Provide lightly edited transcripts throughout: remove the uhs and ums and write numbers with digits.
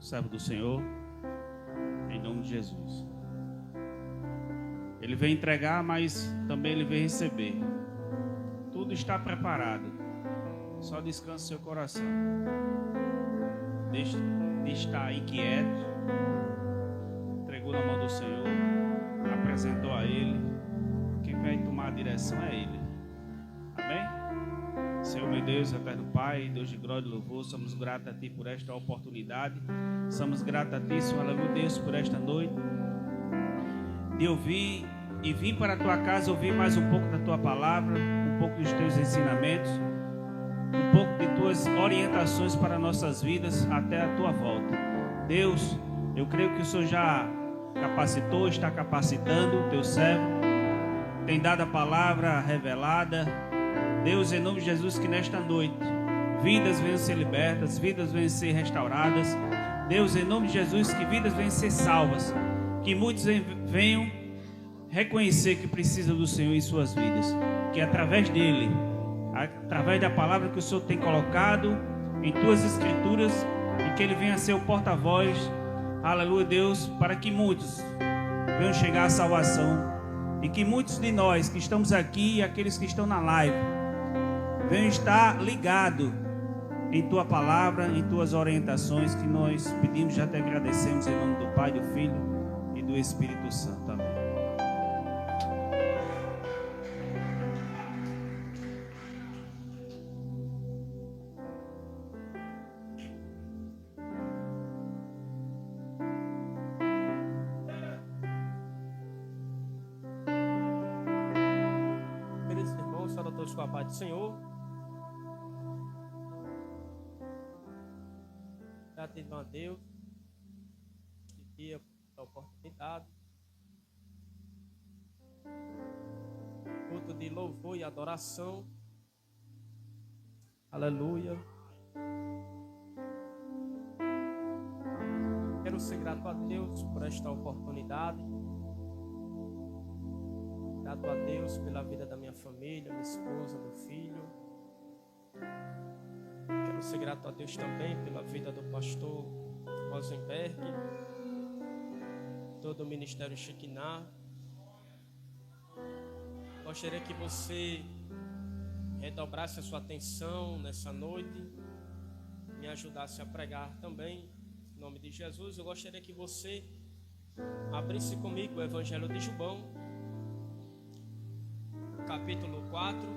servo do Senhor, em nome de Jesus. Ele veio entregar, mas também ele veio receber. Tudo está preparado. Só descanse seu coração. Deixe de estar inquieto. Entregou na mão do Senhor, apresentou a Ele. Quem vai tomar a direção é Ele. Amém? Senhor meu Deus, eterno Pai, Deus de glória e louvor, somos gratos a Ti por esta oportunidade. Somos gratos a Ti, Senhor, aleluia, Deus, por esta noite. De ouvir e vim para a Tua casa ouvir mais um pouco da Tua palavra, um pouco dos Teus ensinamentos, um pouco de Tuas orientações para nossas vidas até a Tua volta. Deus, eu creio que o Senhor já capacitou, está capacitando o Teu servo, tem dado a palavra revelada. Deus, em nome de Jesus, que nesta noite vidas venham ser libertas, vidas venham ser restauradas. Deus, em nome de Jesus, que vidas venham ser salvas, que muitos venham reconhecer que precisam do Senhor em suas vidas, que através dele, através da palavra que o Senhor tem colocado em Tuas escrituras, e que ele venha ser o porta-voz, aleluia, Deus, para que muitos venham chegar à salvação, e que muitos de nós que estamos aqui e aqueles que estão na live venham estar ligados em Tua palavra, em Tuas orientações, que nós pedimos, já te agradecemos em nome do Pai, do Filho e do Espírito Santo. Amém. Queridos irmãos, saúdo a todos com a paz do Senhor. Gratidão a Deus este dia, pela oportunidade, culto de louvor e adoração. Aleluia. Quero ser grato a Deus por esta oportunidade. Grato a Deus pela vida da minha família, minha esposa, meu filho. Quero ser grato a Deus também pela vida do pastor Rosenberg, todo o ministério Shekinah. Gostaria que você redobrasse a sua atenção nessa noite, me ajudasse a pregar também, em nome de Jesus. Eu gostaria que você abrisse comigo o Evangelho de João, capítulo 4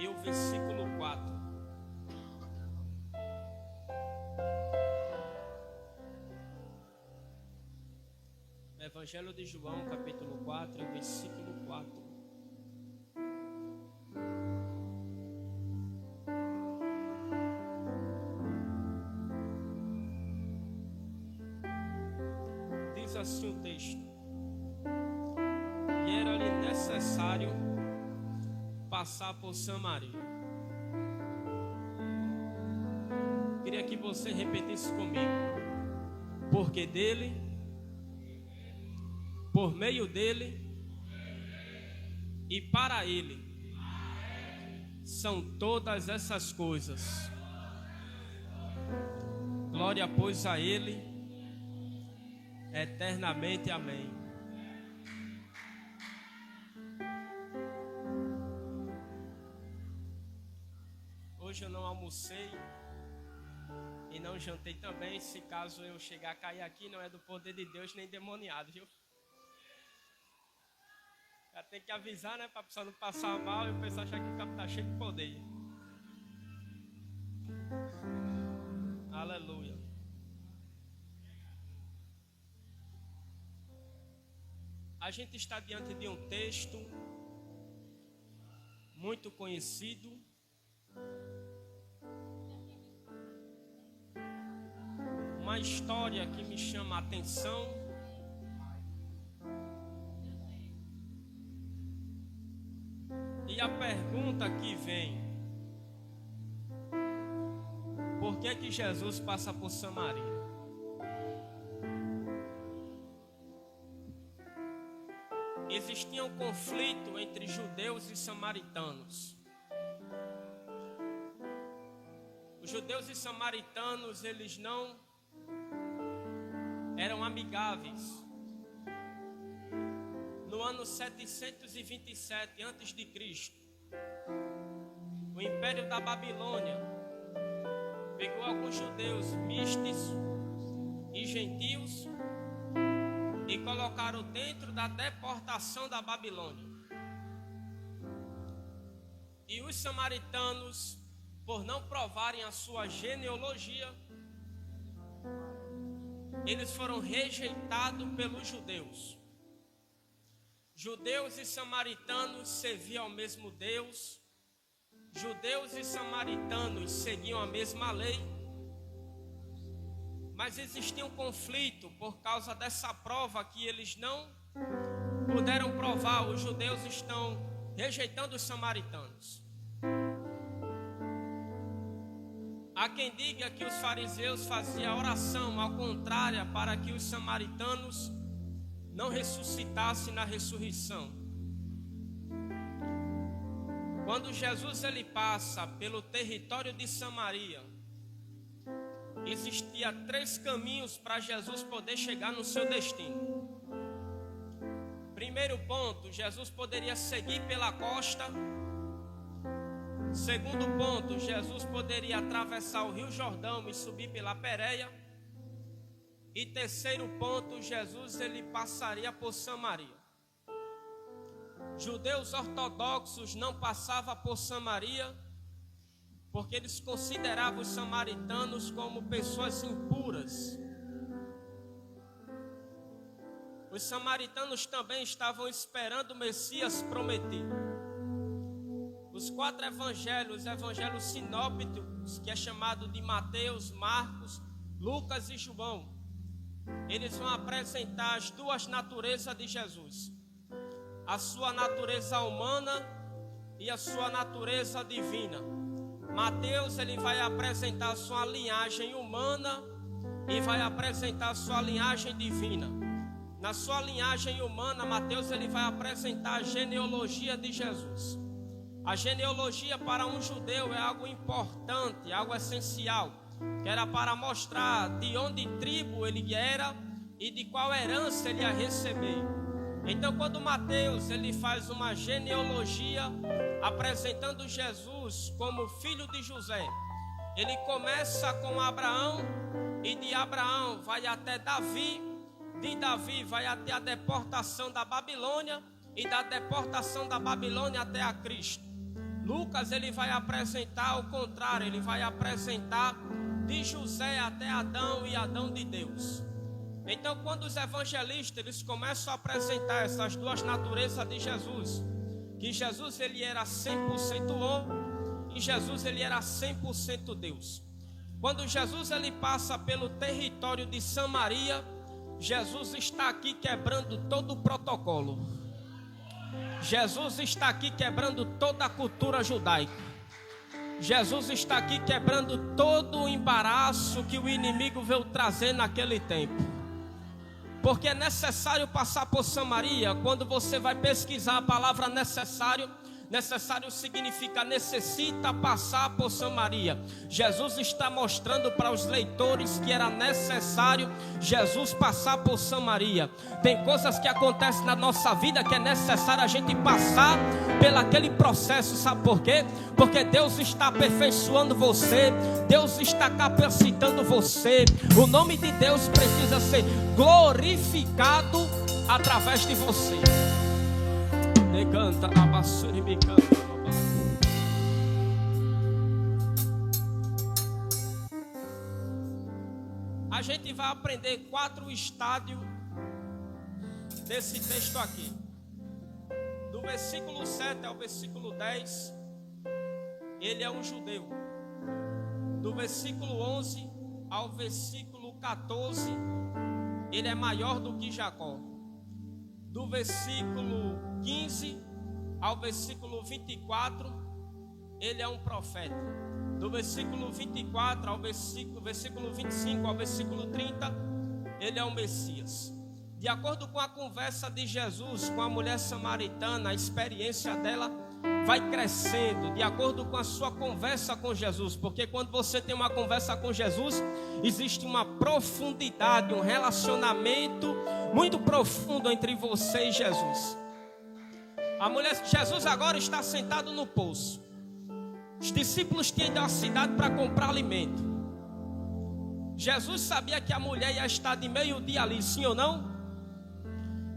e o versículo 4. Evangelho de João, capítulo 4 e o versículo 4. Diz assim o texto: e era-lhe necessário passar por Samaria. Queria que você repetisse comigo: porque dele, por meio dele e para ele são todas essas coisas. Glória, pois, a ele eternamente. Amém. Hoje eu não almocei e não jantei também. Se caso eu chegar a cair aqui, não é do poder de Deus nem demoniado, viu? Já tem que avisar, né? Para a pessoa não passar mal e o pessoal achar que o campo está cheio de poder. Aleluia. A gente está diante de um texto muito conhecido, uma história que me chama a atenção. E a pergunta que vem: por que que Jesus passa por Samaria? Existia um conflito entre judeus e samaritanos. Os judeus e samaritanos, eles não eram amigáveis. No ano 727 a.C., o Império da Babilônia pegou alguns judeus mistos e gentios e colocaram dentro da deportação da Babilônia. E os samaritanos, por não provarem a sua genealogia, eles foram rejeitados pelos judeus. Judeus e samaritanos serviam ao mesmo Deus. Judeus e samaritanos seguiam a mesma lei. Mas existia um conflito por causa dessa prova que eles não puderam provar. Os judeus estão rejeitando os samaritanos. Há quem diga que os fariseus faziam oração ao contrário para que os samaritanos não ressuscitassem na ressurreição. Quando Jesus ele passa pelo território de Samaria, existia 3 caminhos para Jesus poder chegar no seu destino. Primeiro ponto, Jesus poderia seguir pela costa. Segundo ponto, Jesus poderia atravessar o Rio Jordão e subir pela Pérea. E terceiro ponto, Jesus ele passaria por Samaria. Judeus ortodoxos não passavam por Samaria porque eles consideravam os samaritanos como pessoas impuras. Os samaritanos também estavam esperando o Messias prometido. Os 4 evangelhos, evangelhos sinópticos, que é chamado de Mateus, Marcos, Lucas e João, eles vão apresentar as 2 naturezas de Jesus: a sua natureza humana e a sua natureza divina. Mateus ele vai apresentar a sua linhagem humana e vai apresentar a sua linhagem divina. Na sua linhagem humana, Mateus ele vai apresentar a genealogia de Jesus. A genealogia para um judeu é algo importante, algo essencial, que era para mostrar de onde tribo ele era e de qual herança ele ia receber. Então, quando Mateus ele faz uma genealogia apresentando Jesus como filho de José, ele começa com Abraão e de Abraão vai até Davi, de Davi vai até a deportação da Babilônia e da deportação da Babilônia até a Cristo. Lucas ele vai apresentar o contrário, ele vai apresentar de José até Adão e Adão de Deus. Então, quando os evangelistas eles começam a apresentar essas 2 naturezas de Jesus, que Jesus ele era 100% homem e Jesus ele era 100% Deus. Quando Jesus ele passa pelo território de Samaria, Jesus está aqui quebrando todo o protocolo. Jesus está aqui quebrando toda a cultura judaica. Jesus está aqui quebrando todo o embaraço que o inimigo veio trazer naquele tempo. Porque é necessário passar por Samaria. Quando você vai pesquisar a palavra necessário, necessário significa necessita passar por Samaria. Jesus está mostrando para os leitores que era necessário Jesus passar por Samaria. Tem coisas que acontecem na nossa vida que é necessário a gente passar pelaquele processo. Sabe por quê? Porque Deus está aperfeiçoando você, Deus está capacitando você. O nome de Deus precisa ser glorificado através de você. Canta, abassure, me canta. A gente vai aprender 4 estádios desse texto aqui. Do versículo 7 ao versículo 10, ele é um judeu. Do versículo 11 ao versículo 14, ele é maior do que Jacó. Do versículo 15 ao versículo 24, ele é um profeta. Do versículo 24 ao versículo 25 ao versículo 30, ele é o Messias. De acordo com a conversa de Jesus com a mulher samaritana, a experiência dela, vai crescendo de acordo com a sua conversa com Jesus, porque quando você tem uma conversa com Jesus, existe uma profundidade, um relacionamento muito profundo entre você e Jesus. Jesus agora está sentado no poço. Os discípulos tinham ido à cidade para comprar alimento. Jesus sabia que a mulher ia estar de meio-dia ali, sim ou não?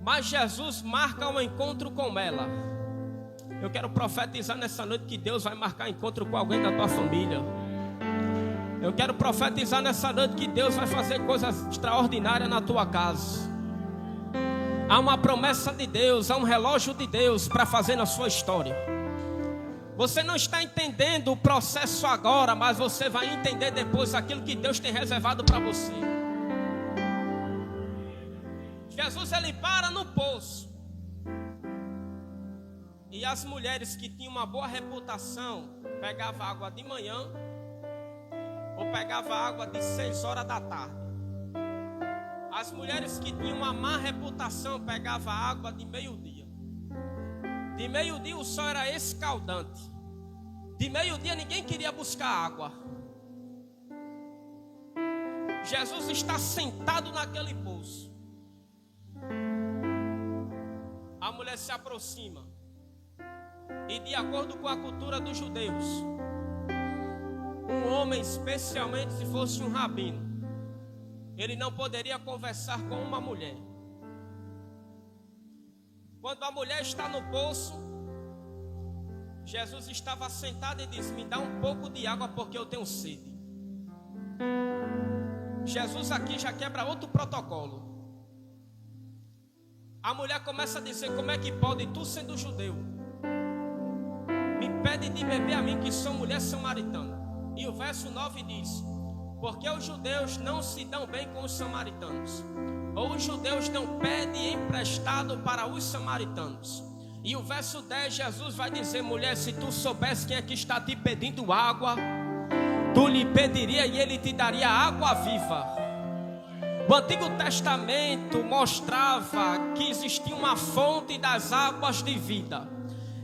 Mas Jesus marca um encontro com ela. Eu quero profetizar nessa noite que Deus vai marcar encontro com alguém da tua família. Eu quero profetizar nessa noite que Deus vai fazer coisas extraordinárias na tua casa. Há uma promessa de Deus, há um relógio de Deus para fazer na sua história. Você não está entendendo o processo agora, mas você vai entender depois aquilo que Deus tem reservado para você. Jesus, ele para no poço. E as mulheres que tinham uma boa reputação pegavam água de manhã ou pegavam água de 6 horas da tarde. As mulheres que tinham uma má reputação pegavam água de meio-dia. De meio-dia o sol era escaldante. De meio-dia ninguém queria buscar água. Jesus está sentado naquele poço. A mulher se aproxima. E de acordo com a cultura dos judeus, um homem, especialmente se fosse um rabino, ele não poderia conversar com uma mulher. Quando a mulher está no poço, Jesus estava sentado e disse: me dá um pouco de água porque eu tenho sede. Jesus aqui já quebra outro protocolo. A mulher começa a dizer: como é que pode, tu sendo judeu, me pede de beber a mim que sou mulher samaritana? E o verso 9 diz: porque os judeus não se dão bem com os samaritanos, ou os judeus não pedem emprestado para os samaritanos. E o verso 10, Jesus vai dizer: mulher, se tu soubesse quem é que está te pedindo água, tu lhe pediria e ele te daria água viva. O Antigo Testamento mostrava que existia uma fonte das águas de vida.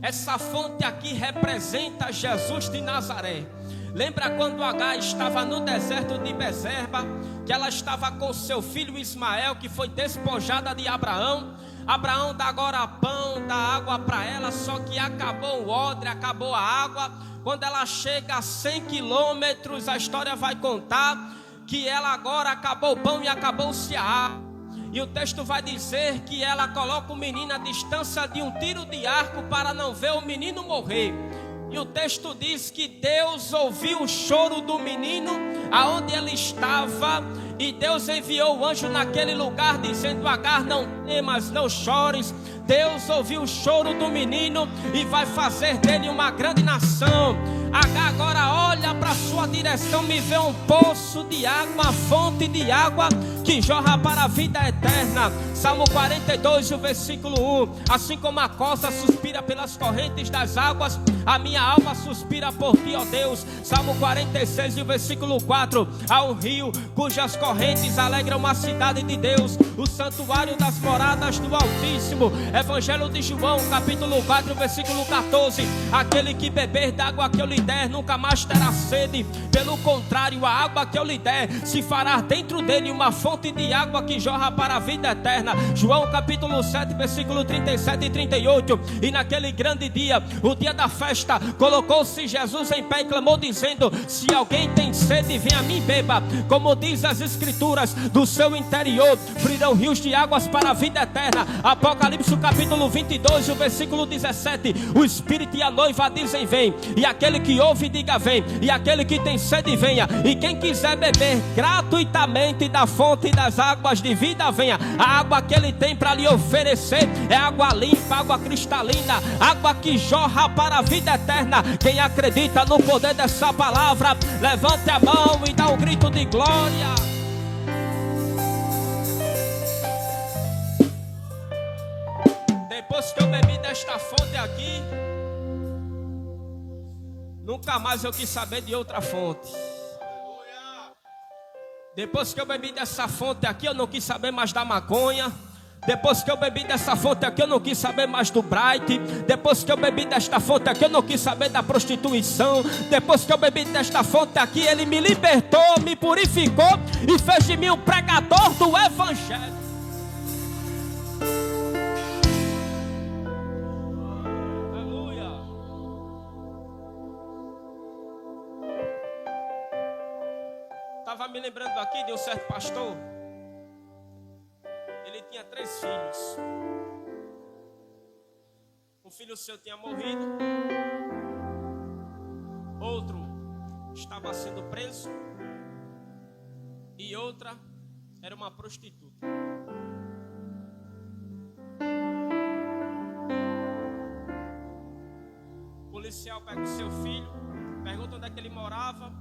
Essa fonte aqui representa Jesus de Nazaré. Lembra quando Agar estava no deserto de Bezerba, que ela estava com seu filho Ismael, que foi despojada de Abraão? Abraão dá agora pão, dá água para ela, só que acabou o odre, acabou a água. Quando ela chega a 100 quilômetros, a história vai contar que ela agora acabou o pão e acabou-se a água. E o texto vai dizer que ela coloca o menino à distância de um tiro de arco para não ver o menino morrer. E o texto diz que Deus ouviu o choro do menino aonde ele estava, e Deus enviou o anjo naquele lugar dizendo: Agar, não temas, não chores. Deus ouviu o choro do menino e vai fazer dele uma grande nação. Agar agora olha para a sua direção e vê um poço de água, uma fonte de água que jorra para a vida eterna. Salmo 42, o versículo 1. Assim como a costa suspira pelas correntes das águas, a minha alma suspira por ti, ó Deus. Salmo 46, o versículo 4. Há um rio cujas correntes alegram a cidade de Deus, o santuário das moradas do Altíssimo. Evangelho de João, capítulo 4, versículo 14. Aquele que beber da água que eu lhe der nunca mais terá sede. Pelo contrário, a água que eu lhe der se fará dentro dele uma fonte de água que jorra para a vida eterna. João capítulo 7, versículo 37 e 38. E naquele grande dia, o dia da festa, colocou-se Jesus em pé e clamou dizendo: se alguém tem sede, vem a mim beba. Como diz as escrituras, do seu interior fluirão rios de águas para a vida eterna. Apocalipse capítulo 22, o versículo 17. O Espírito e a noiva dizem: vem. E aquele que ouve diga: vem. E aquele que tem sede, venha. E quem quiser beber gratuitamente da fonte das águas de vida, venha. A água que ele tem para lhe oferecer é água limpa, água cristalina, água que jorra para a vida eterna. Quem acredita no poder dessa palavra, levante a mão e dá um grito de glória. Depois que eu bebi desta fonte aqui, nunca mais eu quis saber de outra fonte. Depois que eu bebi dessa fonte aqui, eu não quis saber mais da maconha, Depois que eu bebi dessa fonte aqui, eu não quis saber mais do Bright. Depois que eu bebi desta fonte aqui, eu não quis saber da prostituição. Depois que eu bebi desta fonte aqui, Ele me libertou, me purificou e fez de mim um pregador do Evangelho. Aleluia. Estava me lembrando aqui de um certo pastor. Ele tinha 3 filhos. Um filho seu tinha morrido. Outro estava sendo preso. E outra era uma prostituta. O policial pega o seu filho, pergunta onde é que ele morava,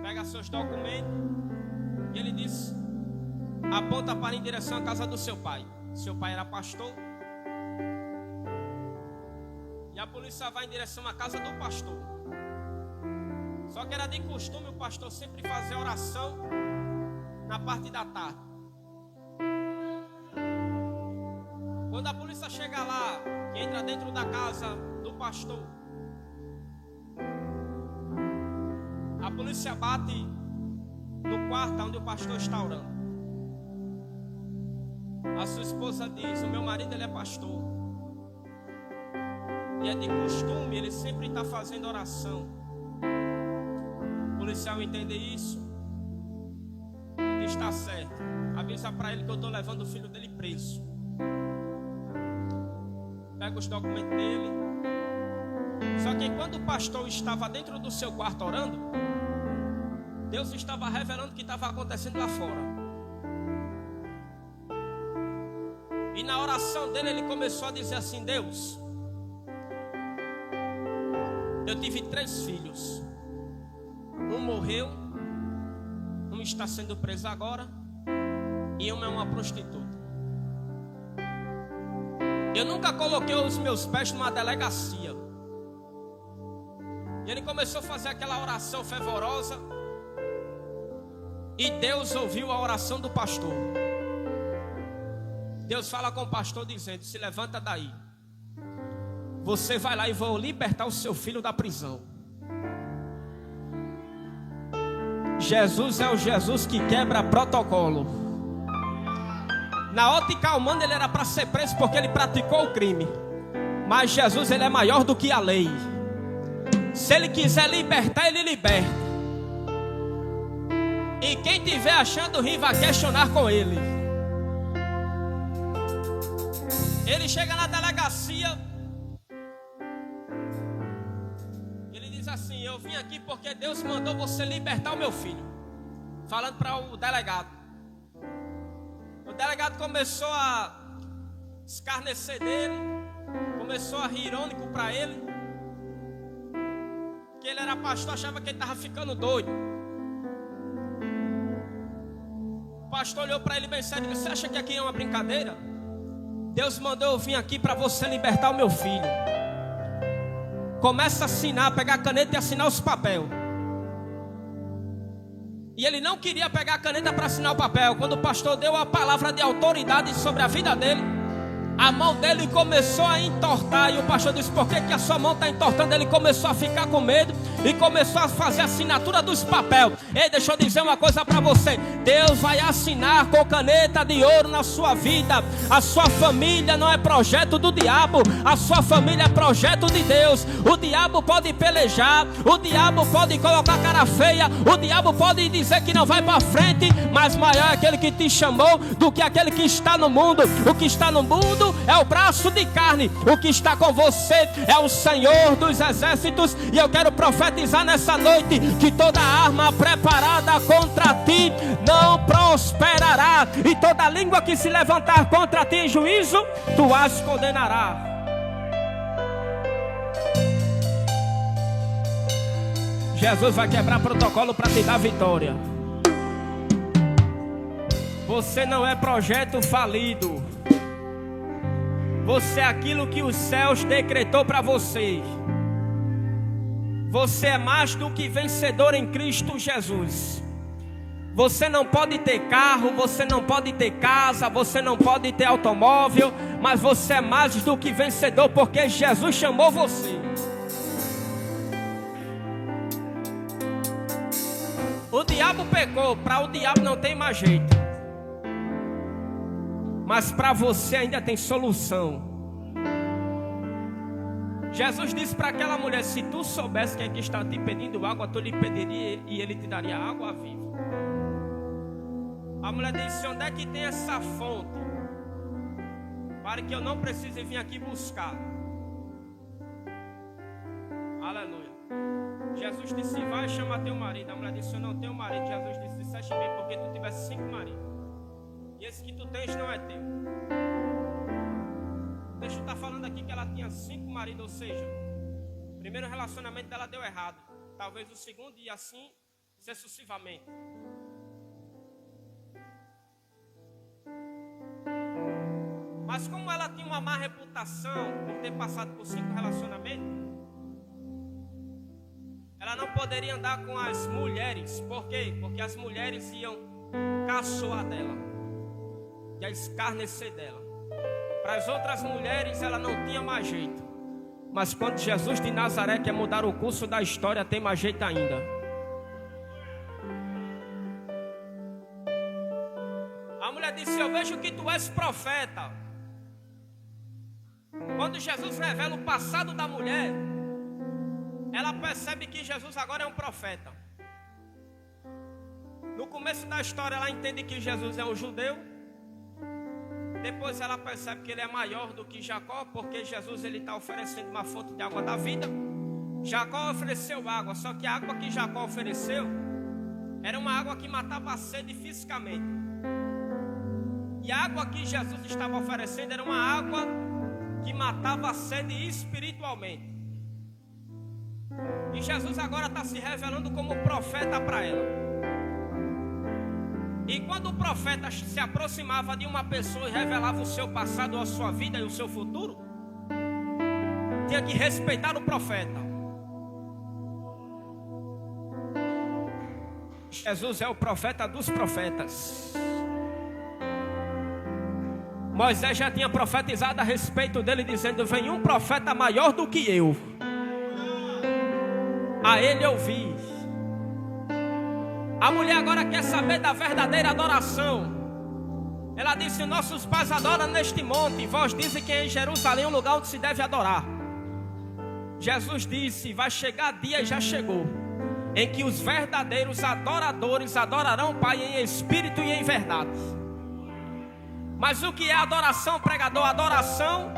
pega seus documentos e ele diz: aponta para em direção à casa do seu pai. Seu pai era pastor. E a polícia vai em direção à casa do pastor. Só que era de costume o pastor sempre fazer oração na parte da tarde. Quando a polícia chega lá, que entra dentro da casa do pastor, a polícia bate no quarto onde o pastor está orando. A sua esposa diz: o meu marido ele é pastor. E é de costume, ele sempre está fazendo oração. O policial entende isso e diz: está certo. Avisa para ele que eu estou levando o filho dele preso. Pega os documentos dele. Só que quando o pastor estava dentro do seu quarto orando, Deus estava revelando o que estava acontecendo lá fora. E na oração dele, ele começou a dizer assim: Deus, eu tive 3 filhos. Um morreu, um está sendo preso agora, e uma é uma prostituta. Eu nunca coloquei os meus pés numa delegacia. E ele começou a fazer aquela oração fervorosa. E Deus ouviu a oração do pastor. Deus fala com o pastor dizendo: se levanta daí. Você vai lá e vou libertar o seu filho da prisão. Jesus é o Jesus que quebra protocolo. Na ótica humana ele era para ser preso porque ele praticou o crime. Mas Jesus ele é maior do que a lei. Se ele quiser libertar, ele liberta. E quem estiver achando ruim vai questionar com ele. Ele chega na delegacia. Ele diz assim: eu vim aqui porque Deus mandou você libertar o meu filho. Falando para o delegado. O delegado começou a escarnecer dele. Começou a rir irônico para ele. Que ele era pastor, achava que ele estava ficando doido. O pastor olhou para ele bem sério e disse: você acha que aqui é uma brincadeira? Deus mandou eu vir aqui para você libertar o meu filho. Começa a assinar, pegar a caneta e assinar os papéis. E ele não queria pegar a caneta para assinar o papel. Quando o pastor deu a palavra de autoridade sobre a vida dele, a mão dele começou a entortar. E o pastor disse: por que a sua mão está entortando? Ele começou a ficar com medo e começou a fazer a assinatura dos papéis. Ei, deixa eu dizer uma coisa para você: Deus vai assinar com caneta de ouro na sua vida. A sua família não é projeto do diabo, a sua família é projeto de Deus. O diabo pode pelejar, o diabo pode colocar cara feia, o diabo pode dizer que não vai para frente, mas maior é aquele que te chamou do que aquele que está no mundo. O que está no mundo é o braço de carne, o que está com você é o Senhor dos exércitos. E eu quero profetizar nessa noite que toda arma preparada contra ti não prosperará, e toda língua que se levantar contra ti em juízo, tu as condenarás. Jesus vai quebrar protocolo para te dar vitória. Você não é projeto falido. Você é aquilo que os céus decretou para você. Você é mais do que vencedor em Cristo Jesus. Você não pode ter carro, você não pode ter casa, você não pode ter automóvel, mas você é mais do que vencedor, porque Jesus chamou você. O diabo pecou, para o diabo não tem mais jeito, mas para você ainda tem solução. Jesus disse para aquela mulher: se tu soubesse quem é que está te pedindo água, tu lhe pediria e ele te daria água viva. A mulher disse: onde é que tem essa fonte, para que eu não precise vir aqui buscar? Aleluia. Jesus disse: vai chamar teu marido. A mulher disse: eu não tenho marido. Jesus disse: disseste bem, porque tu tivesse 5 maridos, e esse que tu tens não é teu. Deixa eu estar falando aqui que ela tinha 5 maridos, ou seja, o primeiro relacionamento dela deu errado, talvez o segundo, e assim sucessivamente. Mas como ela tinha uma má reputação por ter passado por 5 relacionamentos, ela não poderia andar com as mulheres. Por quê? Porque as mulheres iam caçoar dela, ia escarnecer dela. Para as outras mulheres ela não tinha mais jeito, mas quando Jesus de Nazaré quer mudar o curso da história, tem mais jeito ainda. A mulher disse: eu vejo que tu és profeta. Quando Jesus revela o passado da mulher, ela percebe que Jesus agora é um profeta. No começo da história ela entende que Jesus é um judeu. Depois ela percebe que ele é maior do que Jacó, porque Jesus ele está oferecendo uma fonte de água da vida. Jacó ofereceu água, só que a água que Jacó ofereceu era uma água que matava a sede fisicamente. E a água que Jesus estava oferecendo era uma água que matava a sede espiritualmente. E Jesus agora está se revelando como profeta para ela. E quando o profeta se aproximava de uma pessoa e revelava o seu passado, a sua vida e o seu futuro, tinha que respeitar o profeta. Jesus é o profeta dos profetas. Moisés já tinha profetizado a respeito dele, dizendo: vem um profeta maior do que eu, a ele eu vi. A mulher agora quer saber da verdadeira adoração. Ela disse: nossos pais adoram neste monte, vós dizem que é em Jerusalém o lugar onde se deve adorar. Jesus disse: vai chegar dia, e já chegou, em que os verdadeiros adoradores adorarão o Pai em espírito e em verdade. Mas o que é adoração, pregador? Adoração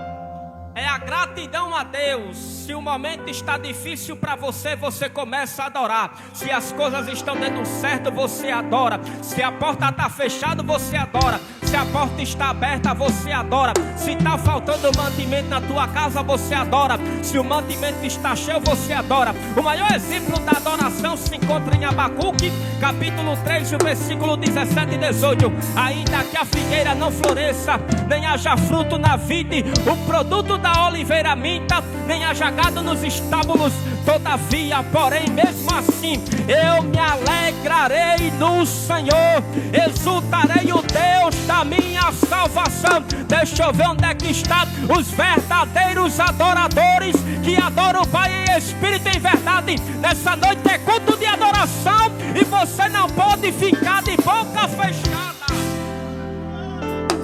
é a gratidão a Deus. Se o momento está difícil para você, você começa a adorar. Se as coisas estão dando certo, você adora. Se a porta está fechada, você adora. Se a porta está aberta, você adora. Se está faltando mantimento na tua casa, você adora. Se o mantimento está cheio, você adora. O maior exemplo da adoração se encontra em Abacuque, capítulo 3, versículo 17 e 18. Ainda que a figueira não floresça, nem haja fruto na vide, o produto da oliveira minta, nem haja gado nos estábulos, todavia, porém, mesmo assim, eu me alegrarei no Senhor, exultarei o Deus da minha salvação. Deixa eu ver onde é que estão os verdadeiros adoradores que adoram o Pai em espírito e em verdade. Nessa noite é culto de adoração e você não pode ficar de boca fechada.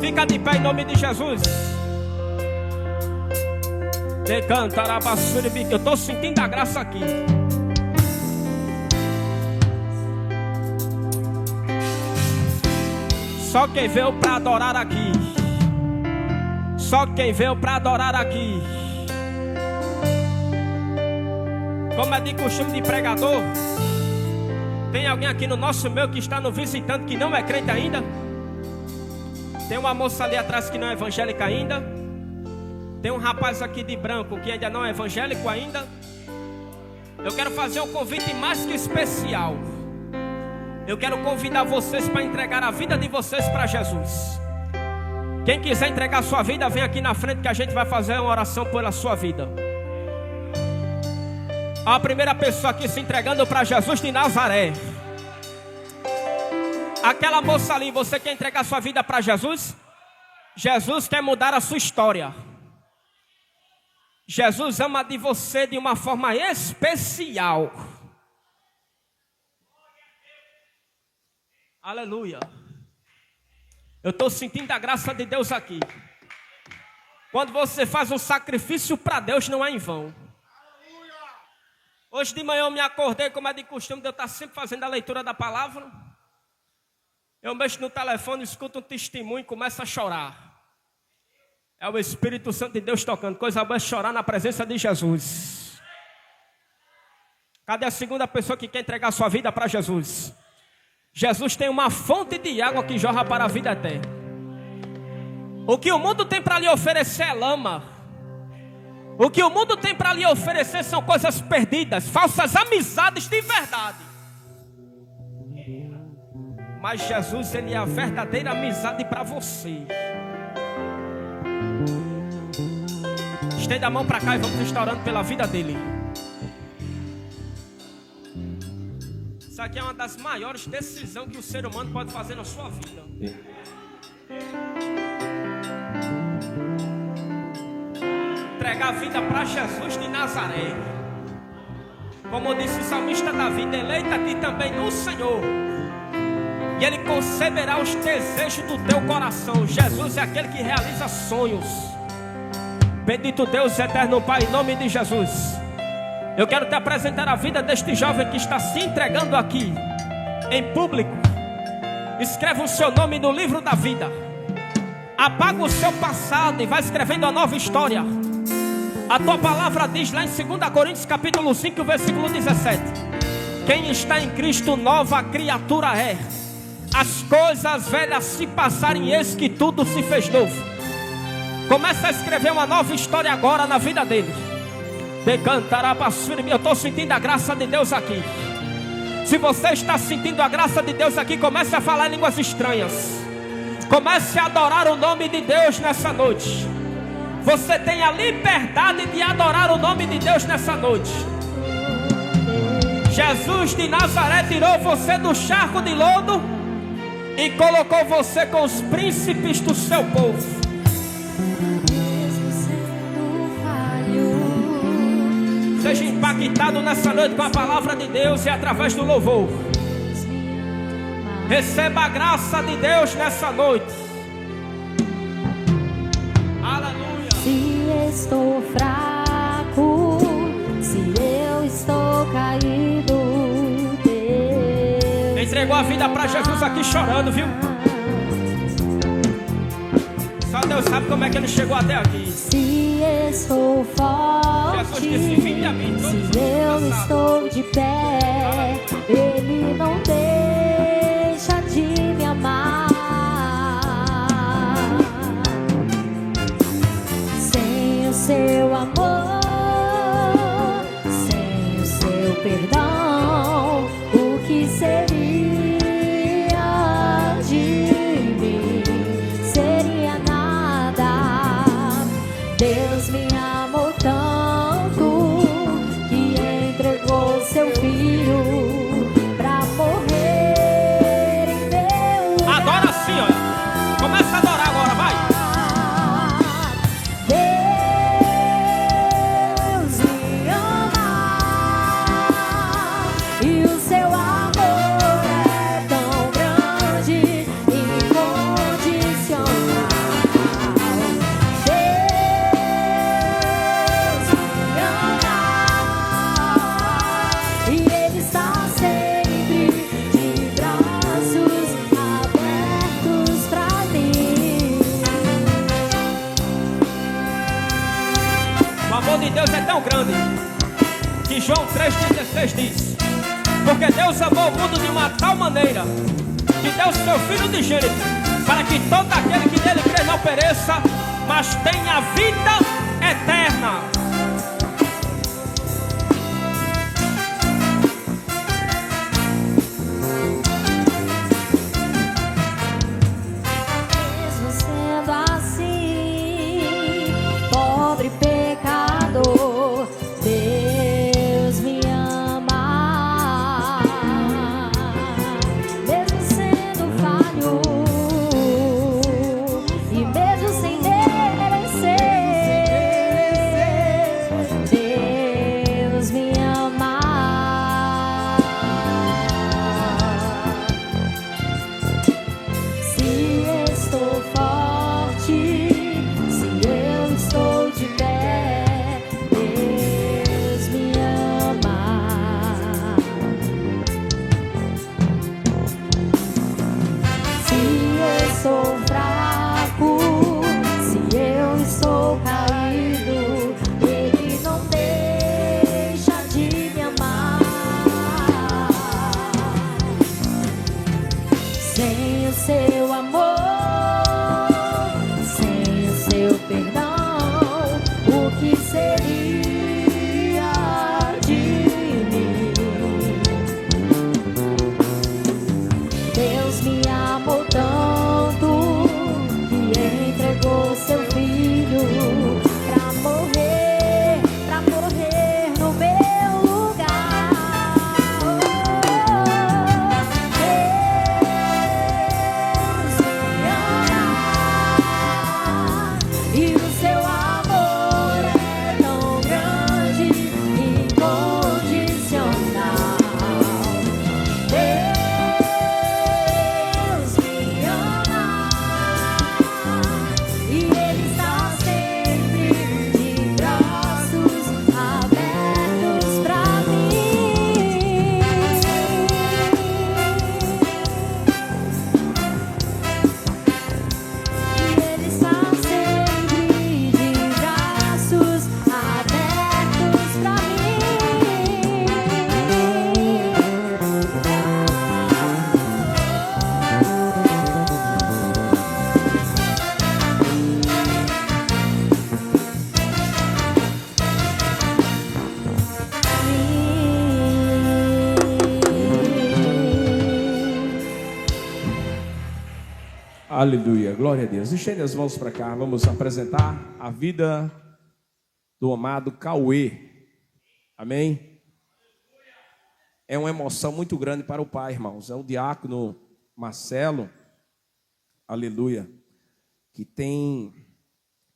Fica de pé em nome de Jesus. Eu estou sentindo a graça aqui. Só quem veio para adorar aqui. Só quem veio para adorar aqui. Como é de costume de pregador, tem alguém aqui no nosso meio que está nos visitando que não é crente ainda? Tem uma moça ali atrás que não é evangélica ainda. Tem um rapaz aqui de branco que ainda não é evangélico ainda. Eu quero fazer um convite mais que especial. Eu quero convidar vocês para entregar a vida de vocês para Jesus. Quem quiser entregar a sua vida, vem aqui na frente que a gente vai fazer uma oração pela sua vida. A primeira pessoa aqui se entregando para Jesus de Nazaré. Aquela moça ali, você quer entregar sua vida para Jesus? Jesus quer mudar a sua história. Jesus ama de você de uma forma especial. Aleluia. Eu estou sentindo a graça de Deus aqui. Quando você faz um sacrifício para Deus, não é em vão. Hoje de manhã eu me acordei, como é de costume, de eu estar sempre fazendo a leitura da palavra. Eu mexo no telefone, escuto um testemunho e começo a chorar. É o Espírito Santo de Deus tocando. Coisa boa é chorar na presença de Jesus. Cadê a segunda pessoa que quer entregar sua vida para Jesus? Jesus tem uma fonte de água que jorra para a vida eterna. O que o mundo tem para lhe oferecer é lama. O que o mundo tem para lhe oferecer são coisas perdidas, falsas amizades de verdade. Mas Jesus, Ele é a verdadeira amizade para você. Estenda a mão para cá e vamos estar orando pela vida dele. Isso aqui é uma das maiores decisões que o ser humano pode fazer na sua vida. Entregar a vida para Jesus de Nazaré. Como disse o salmista Davi, deleita-te também no Senhor, e Ele conceberá os desejos do teu coração. Jesus é aquele que realiza sonhos. Bendito Deus, eterno Pai, em nome de Jesus. Eu quero te apresentar a vida deste jovem que está se entregando aqui, em público. Escreve o seu nome no livro da vida. Apaga o seu passado e vai escrevendo a nova história. A tua palavra diz lá em 2 Coríntios capítulo 5, versículo 17: quem está em Cristo, nova criatura é. As coisas velhas se passarem, eis que tudo se fez novo. Começa a escrever uma nova história agora na vida dele. Eu estou sentindo a graça de Deus aqui. Se você está sentindo a graça de Deus aqui, comece a falar em línguas estranhas. Comece a adorar o nome de Deus nessa noite. Você tem a liberdade de adorar o nome de Deus nessa noite. Jesus de Nazaré tirou você do charco de lodo e colocou você com os príncipes do seu povo. Seja impactado nessa noite com a palavra de Deus e através do louvor. Receba a graça de Deus nessa noite. Aleluia. Se estou fraco, se eu estou caído, Deus entregou a vida para Jesus aqui chorando, viu? Só Deus sabe como é que ele chegou até aqui. Se estou forte, se eu estou de pé, Ele não deixa de me amar. Sem o seu amor, sem o seu perdão, o que seria de mim? Seria nada. Deus me amou tanto que entregou seu filho pra morrer em meu lugar. Adora assim, ó. Começa a adorar agora, vai. Deus me ama e o seu amor é tão grande, incondicional. Deus me ama e Ele está sempre de braços abertos pra mim. O amor de Deus é tão grande que João 3,16 diz: porque Deus amou o mundo de uma tal maneira que deu seu Filho unigênito, para que todo aquele que nele crê não pereça, mas tenha vida eterna. Mesmo sendo assim, pobre pecador, Deus me ama. Mesmo sendo Sem o seu amor, sem o seu perdão, o que seria de mim? Deus me amou tanto que entregou seu filho pra morrer no meu lugar. Deus me ama e o seu amor é tão grande, incondicional. Deus me ama e Ele está sempre de braços abertos pra mim. E Ele está sempre de braços abertos pra mim. Aleluia, glória a Deus. Estende as mãos para cá, vamos apresentar a vida do amado Cauê. Amém? É uma emoção muito grande para o pai, irmãos. É o diácono Marcelo, aleluia, que tem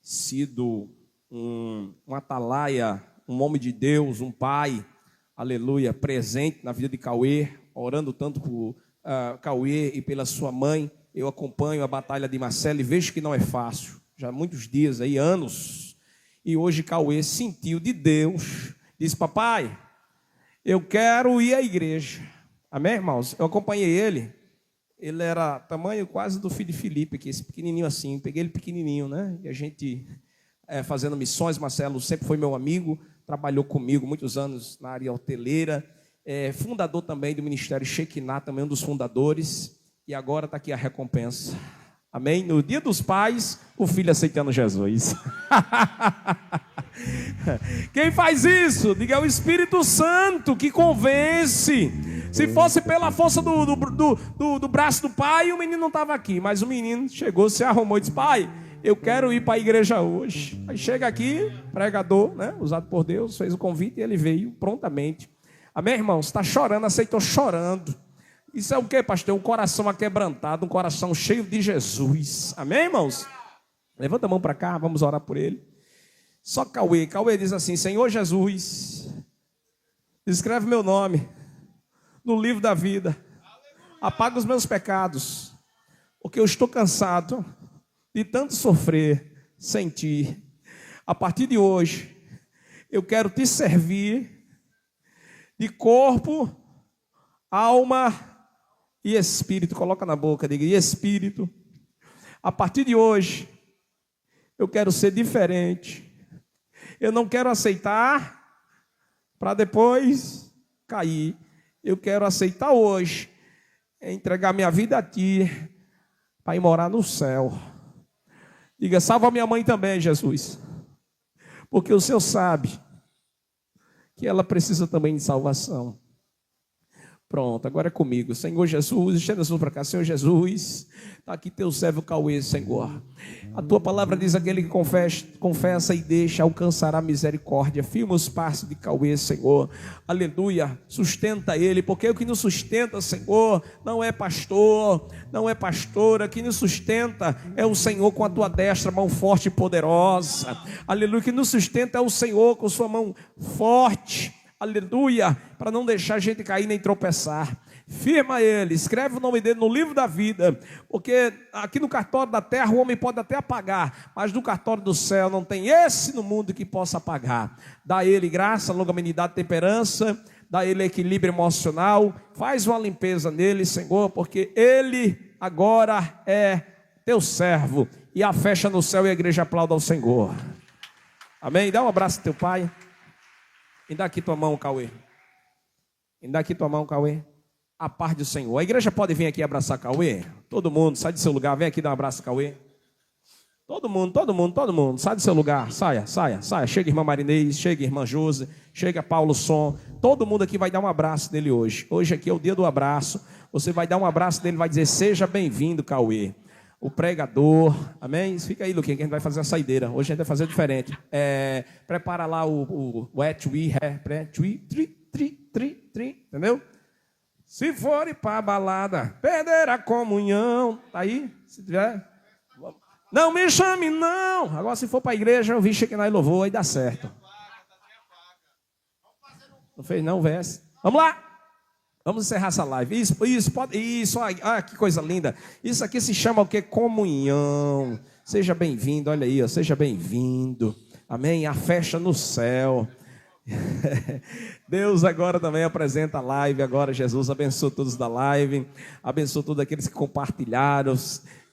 sido um atalaia, um homem de Deus, um pai, aleluia, presente na vida de Cauê, orando tanto por Cauê e pela sua mãe. Eu acompanho a batalha de Marcelo e vejo que não é fácil, já há muitos dias, aí, anos. E hoje Cauê sentiu de Deus, disse: papai, eu quero ir à igreja. Amém, irmãos? Eu acompanhei ele era tamanho quase do filho de Felipe, aqui, esse pequenininho assim, peguei ele pequenininho, né? E a gente fazendo missões. Marcelo sempre foi meu amigo, trabalhou comigo muitos anos na área hoteleira, fundador também do Ministério Shekinah, também um dos fundadores. E agora está aqui a recompensa. Amém? No dia dos pais, o filho aceitando Jesus. Quem faz isso? Diga, é o Espírito Santo que convence. Se fosse pela força do braço do pai, o menino não estava aqui. Mas o menino chegou, se arrumou e disse: pai, eu quero ir para a igreja hoje. Aí chega aqui, pregador, né, usado por Deus, fez o convite e ele veio prontamente. Amém, irmãos? Está chorando, aceitou chorando. Isso é o que, pastor? Um coração aquebrantado, um coração cheio de Jesus. Amém, irmãos? Levanta a mão para cá, vamos orar por ele. Só Cauê diz assim: Senhor Jesus, escreve meu nome no livro da vida. Apaga os meus pecados, porque eu estou cansado de tanto sofrer sem ti. A partir de hoje, eu quero te servir de corpo, alma e espírito. Coloca na boca, diga: e espírito. A partir de hoje, eu quero ser diferente. Eu não quero aceitar para depois cair. Eu quero aceitar hoje, entregar minha vida a ti, para ir morar no céu. Diga: salva minha mãe também, Jesus, porque o Senhor sabe que ela precisa também de salvação. Pronto, agora é comigo. Senhor Jesus, estenda as mãos para cá. Senhor Jesus, está aqui teu servo Cauê, Senhor. A tua palavra diz: aquele que confessa e deixa alcançará misericórdia. Firma os passos de Cauê, Senhor. Aleluia. Sustenta ele, porque o que nos sustenta, Senhor, não é pastor, não é pastora. O que nos sustenta é o Senhor com a tua destra, mão forte e poderosa. Aleluia. O que nos sustenta é o Senhor com sua mão forte. Aleluia, para não deixar a gente cair nem tropeçar. Firma ele, escreve o nome dele no livro da vida, porque aqui no cartório da terra o homem pode até apagar, mas no cartório do céu não tem esse no mundo que possa apagar. Dá a ele graça, longanimidade, temperança, dá a ele equilíbrio emocional, faz uma limpeza nele, Senhor, porque ele agora é teu servo. E a festa no céu e a igreja aplauda ao Senhor. Amém? Dá um abraço ao teu pai. Me dá aqui tua mão, Cauê. Me dá aqui tua mão, Cauê. A paz do Senhor. A igreja pode vir aqui abraçar Cauê? Todo mundo, sai do seu lugar, vem aqui dar um abraço, Cauê. Todo mundo, sai do seu lugar, saia. Chega irmã Marinês, chega irmã Josi, chega Paulo Som. Todo mundo aqui vai dar um abraço nele hoje. Hoje aqui é o dia do abraço. Você vai dar um abraço nele, vai dizer, seja bem-vindo, Cauê. O pregador, amém? Fica aí, Luquinha, que a gente vai fazer a saideira. Hoje a gente vai fazer diferente. Prepara lá o entendeu? Se for para a balada, perder a comunhão. Tá aí? Se tiver... Não me chame, não. Agora, se for para a igreja, eu vi Shekinah e louvor, aí dá certo. Não fez não, verso. Vamos lá. Vamos encerrar essa live. Isso, olha que coisa linda. Isso aqui se chama o quê? Comunhão. Seja bem-vindo, olha aí, ó, seja bem-vindo. Amém? A festa no céu. Deus agora também apresenta a live. Agora Jesus abençoa todos da live. Abençoa todos aqueles que compartilharam.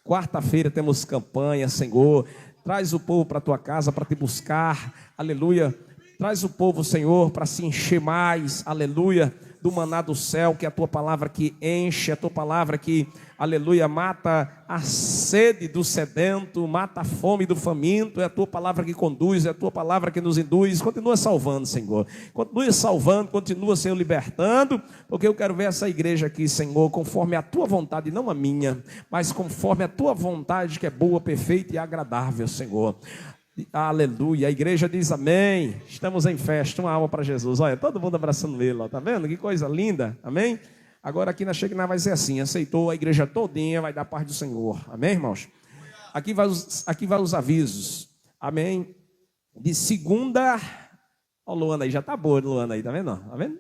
Quarta-feira temos campanha, Senhor. Traz o povo para a tua casa para te buscar, aleluia. Traz o povo, Senhor, para se encher mais, aleluia, do maná do céu, que é a tua palavra que enche, a tua palavra que, aleluia, mata a sede do sedento, mata a fome do faminto, é a tua palavra que conduz, é a tua palavra que nos induz. Continua salvando, Senhor, continua salvando, continua, Senhor, libertando, porque eu quero ver essa igreja aqui, Senhor, conforme a tua vontade, não a minha, mas conforme a tua vontade, que é boa, perfeita e agradável, Senhor. Aleluia, a igreja diz amém. Estamos em festa, uma alma para Jesus. Olha, todo mundo abraçando ele, ó. Tá vendo? Que coisa linda, amém? Agora aqui na Shekinah vai ser assim, aceitou a igreja todinha, vai dar paz do Senhor, amém, irmãos? Aqui vai os avisos, amém? De segunda, ó, Luana aí, já tá boa, Luana aí, tá vendo? Tá vendo?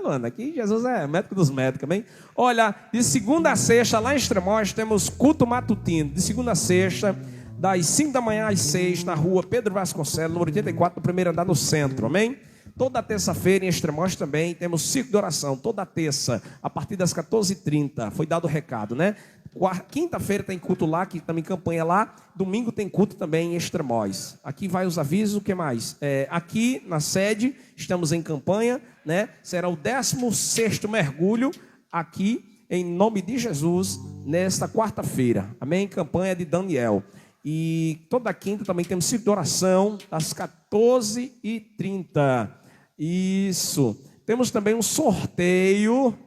Luana, aqui Jesus é médico dos médicos, amém? Olha, de segunda a sexta, lá em Extremóis, temos culto matutino, de segunda a sexta, das 5 da manhã às 6, na rua Pedro Vasconcelos, número 84, no primeiro andar no centro, amém? Toda terça-feira em Extremóis também temos ciclo de oração, toda terça, a partir das 14h30, foi dado o recado, né? Quinta-feira tem culto lá, que também campanha lá, domingo tem culto também em Extremóis. Aqui vai os avisos, o que mais? Aqui na sede, estamos em campanha, né? Será o 16º mergulho aqui, em nome de Jesus, nesta quarta-feira, amém? Campanha de Daniel. E toda quinta também temos ciclo de oração, às 14h30. Isso. Temos também um sorteio,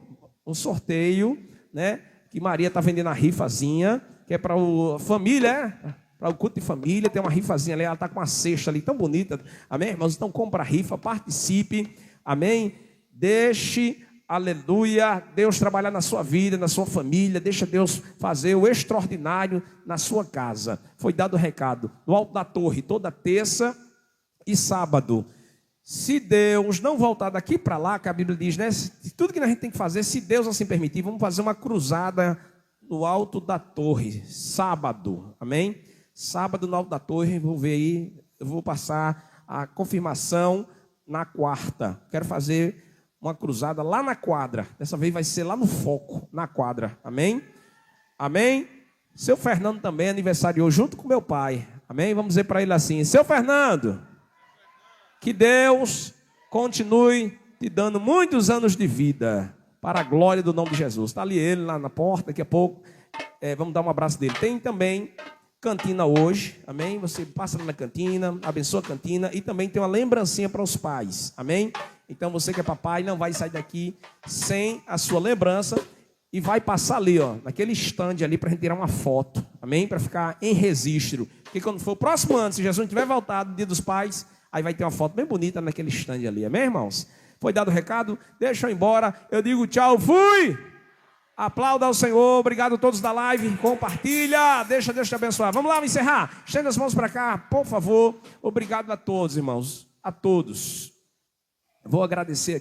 né? Que Maria está vendendo a rifazinha, que é para a família, para o culto de família. Tem uma rifazinha ali, ela está com uma cesta ali tão bonita. Amém, irmãos? Então compra a rifa, participe. Amém? Deixe, aleluia, Deus trabalhar na sua vida, na sua família. Deixa Deus fazer o extraordinário na sua casa. Foi dado o recado. No alto da torre, toda terça e sábado. Se Deus não voltar daqui para lá, que a Bíblia diz, né? Tudo que a gente tem que fazer, se Deus assim permitir, vamos fazer uma cruzada no alto da torre, sábado, amém? Sábado no alto da torre, vou ver aí, eu vou passar a confirmação na quarta. Quero fazer uma cruzada lá na quadra, dessa vez vai ser lá no foco, na quadra, amém? Amém? Seu Fernando também aniversariou junto com meu pai, amém? Vamos dizer para ele assim, seu Fernando, que Deus continue te dando muitos anos de vida, para a glória do nome de Jesus. Está ali ele, lá na porta, daqui a pouco, vamos dar um abraço dele. Tem também cantina hoje, amém? Você passa lá na cantina, abençoa a cantina, e também tem uma lembrancinha para os pais, amém? Então você que é papai, não vai sair daqui sem a sua lembrança, e vai passar ali, ó, naquele stand ali, para a gente tirar uma foto, amém? Para ficar em registro, porque quando for o próximo ano, se Jesus não tiver voltado no dia dos pais, aí vai ter uma foto bem bonita naquele stand ali, amém, irmãos? Foi dado o recado, deixa eu ir embora, eu digo tchau, fui! Aplauda ao Senhor, obrigado a todos da live, compartilha, deixa Deus te abençoar. Vamos lá, encerrar, estenda as mãos para cá, por favor. Obrigado a todos, irmãos, a todos. Vou agradecer aqui.